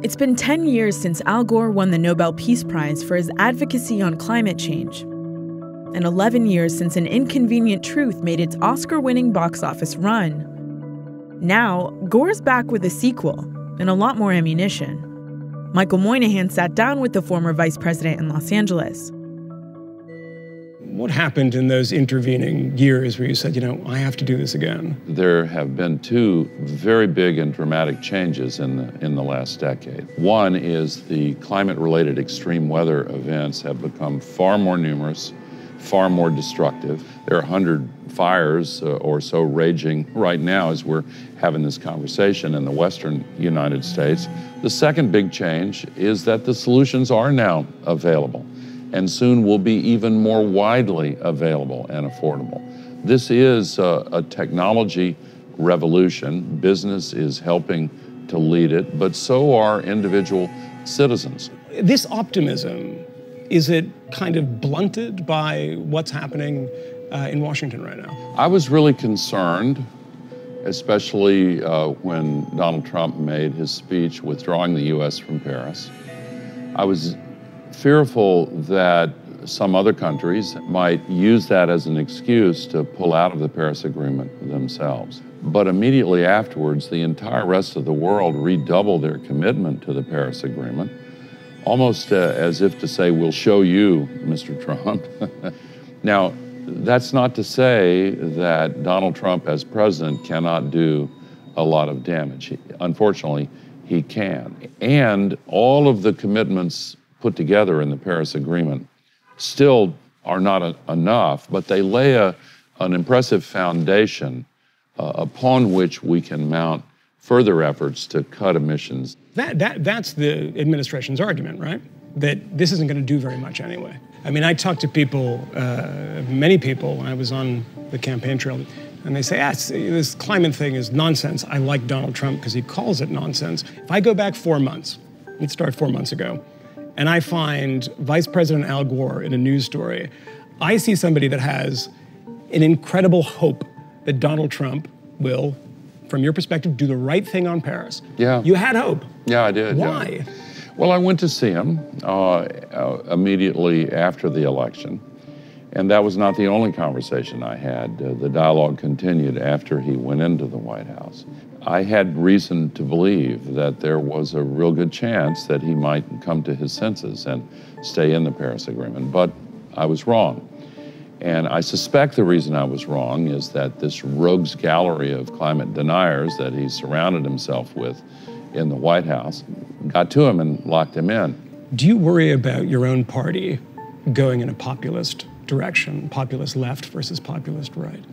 It's been 10 years since Al Gore won the Nobel Peace Prize for his advocacy on climate change, and 11 years since An Inconvenient Truth made its Oscar-winning box office run. Now, Gore's back with a sequel and a lot more ammunition. Michael Moynihan sat down with the former vice president in Los Angeles. What happened in those intervening years where you said, I have to do this again? There have been two very big and dramatic changes in the last decade. One is the climate-related extreme weather events have become far more numerous, far more destructive. There are 100 fires or so raging right now as we're having this conversation in the western United States. The second big change is that the solutions are now available, and soon will be even more widely available and affordable. This is a technology revolution. Business is helping to lead it, but so are individual citizens. This optimism, is it kind of blunted by what's happening in Washington right now? I was really concerned, especially when Donald Trump made his speech withdrawing the U.S. from Paris. I was fearful that some other countries might use that as an excuse to pull out of the Paris Agreement themselves. But immediately afterwards, the entire rest of the world redoubled their commitment to the Paris Agreement, almost as if to say, we'll show you, Mr. Trump. Now, that's not to say that Donald Trump as president cannot do a lot of damage. Unfortunately, he can. And all of the commitments put together in the Paris Agreement still are not enough, but they lay an impressive foundation upon which we can mount further efforts to cut emissions. That's the administration's argument, right? That this isn't going to do very much anyway. I mean, I talked to people, many people, when I was on the campaign trail, and they say, this climate thing is nonsense. I like Donald Trump because he calls it nonsense. If I go back 4 months, let's start 4 months ago, and I find Vice President Al Gore in a news story, I see somebody that has an incredible hope that Donald Trump will, from your perspective, do the right thing on Paris. Yeah. You had hope. Yeah, I did. Why? Yeah. Well, I went to see him immediately after the election, and that was not the only conversation I had. The dialogue continued after he went into the White House. I had reason to believe that there was a real good chance that he might come to his senses and stay in the Paris Agreement, but I was wrong. And I suspect the reason I was wrong is that this rogues gallery of climate deniers that he surrounded himself with in the White House got to him and locked him in. Do you worry about your own party going in a populist direction, populist left versus populist right?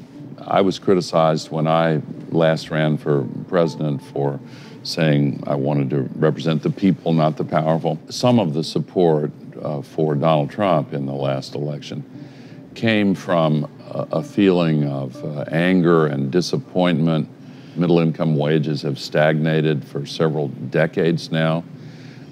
I was criticized when I last ran for president for saying I wanted to represent the people, not the powerful. Some of the support for Donald Trump in the last election came from a feeling of anger and disappointment. Middle-income wages have stagnated for several decades now.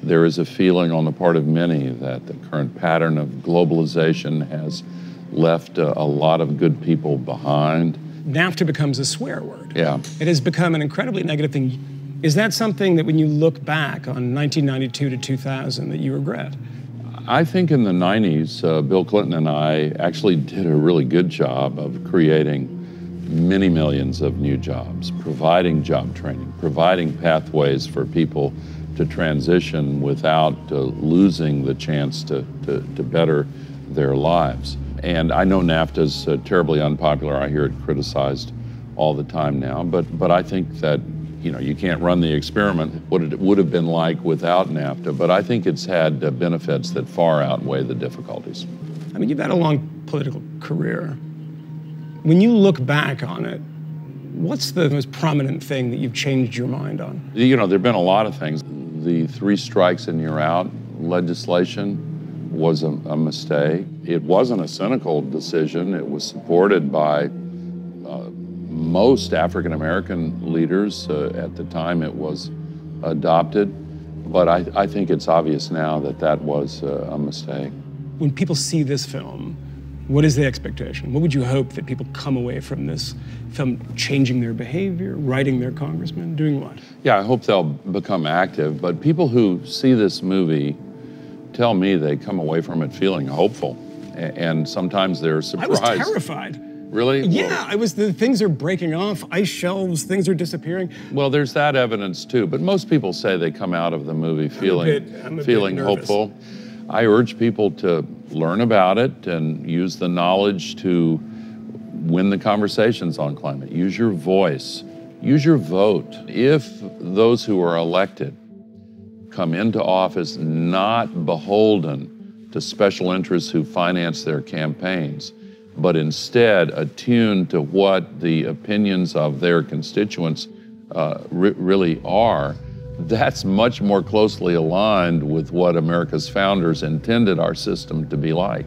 There is a feeling on the part of many that the current pattern of globalization has left a lot of good people behind. NAFTA becomes a swear word. Yeah. It has become an incredibly negative thing. Is that something that when you look back on 1992 to 2000 that you regret? I think in the 90s, Bill Clinton and I actually did a really good job of creating many millions of new jobs, providing job training, providing pathways for people to transition without losing the chance to better their lives. And I know NAFTA's terribly unpopular. I hear it criticized all the time now, but I think that you can't run the experiment what it would have been like without NAFTA, but I think it's had benefits that far outweigh the difficulties. I mean, you've had a long political career. When you look back on it, what's the most prominent thing that you've changed your mind on? There have been a lot of things. The 3 strikes and you're out legislation was a mistake. It wasn't a cynical decision. It was supported by most African-American leaders at the time it was adopted. But I think it's obvious now that that was a mistake. When people see this film, What is the expectation? What would you hope that people come away from this film changing their behavior, writing their congressman, doing what? Yeah, I hope they'll become active, but people who see this movie tell me they come away from it feeling hopeful, and sometimes they're surprised. I was terrified. Really? Yeah, Well, things are breaking off, ice shelves, things are disappearing. well, there's that evidence too, but most people say they come out of the movie I'm a feeling bit nervous. hopeful. I urge people to learn about it and use the knowledge to win the conversations on climate. Use your voice, use your vote. If those who are elected come into office not beholden to special interests who finance their campaigns, but instead attuned to what the opinions of their constituents really are, that's much more closely aligned with what America's founders intended our system to be like.